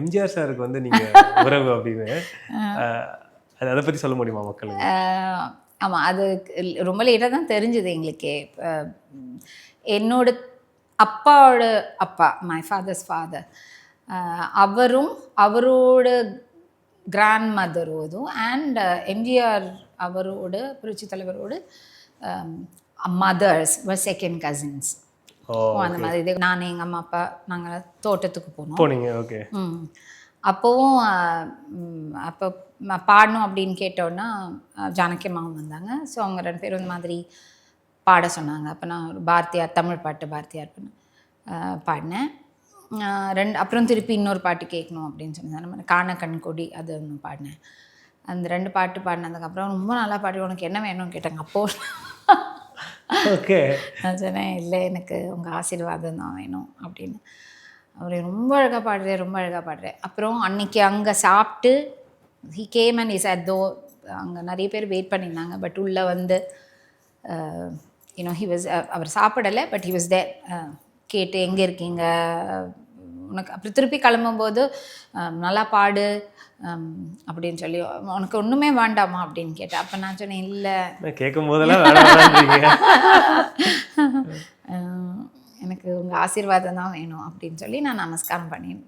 எம்ஜிஆர் சாருக்கு வந்து நீங்க உறவு அப்படின்னு அதை பத்தி சொல்ல முடியுமா மக்களுக்கு? ஆமாம், அது ரொம்ப லேட்டாக தான் தெரிஞ்சுது எங்களுக்கே. என்னோட அப்பாவோட அப்பா, மை ஃபாதர்ஸ் ஃபாதர், அவரும் அவரோட கிராண்ட் மதரோதும் அண்ட் எம்ஜிஆர் அவரோட புரட்சி தலைவரோட மதர்ஸ் செகண்ட் கசின்ஸ். அந்த மாதிரி இது நான் எங்கள் அம்மா அப்பா நாங்கள் தோட்டத்துக்கு போனீங்க. ஓகே. அப்போவும் அப்போ பாடணும் அப்படின்னு கேட்டோன்னா ஜானகி அம்மாவும் வந்தாங்க. ஸோ அவங்க 2 பேரும் இந்த மாதிரி பாட சொன்னாங்க. அப்போ நான் ஒரு பாரதியார் தமிழ் பாட்டு பாரதியார் பாடினேன். அப்புறம் திருப்பி இன்னொரு பாட்டு கேட்கணும் அப்படின்னு சொன்னாங்க. காண கண் கொடி அது ஒன்று பாடினேன். அந்த 2 பாட்டு பாடினதுக்கப்புறம் ரொம்ப நல்லா பாடி உனக்கு என்ன வேணும்னு கேட்டாங்க. அப்போது ஓகே நான் சொன்னேன், இல்லை எனக்கு உங்கள் ஆசீர்வாதம் தான் வேணும் அப்படின்னு. அவர் ரொம்ப அழகாக பாடுறேன், ரொம்ப அழகாக பாடுறேன். அப்புறம் அன்றைக்கி அங்கே சாப்பிட்டு he came and is at though அங்கே நிறைய பேர் வெயிட் பண்ணியிருந்தாங்க. பட் உள்ளே வந்து யூனோ ஹி வாஸ் அவர் சாப்பிடலை, பட் ஹி வாஸ் தேர். கேட்டு எங்கே இருக்கீங்க உனக்கு, அப்புறம் திருப்பி கிளம்பும்போது நல்லா பாடு அப்படின்னு சொல்லி, உனக்கு ஒன்றுமே வேண்டாமா அப்படின்னு கேட்டேன். அப்போ நான் சொன்னேன், இல்லை கேட்கும் போதெல்லாம் எனக்கு உங்கள் ஆசீர்வாதம் தான் வேணும் அப்படின்னு சொல்லி நான் நமஸ்காரம் பண்ணினேன்.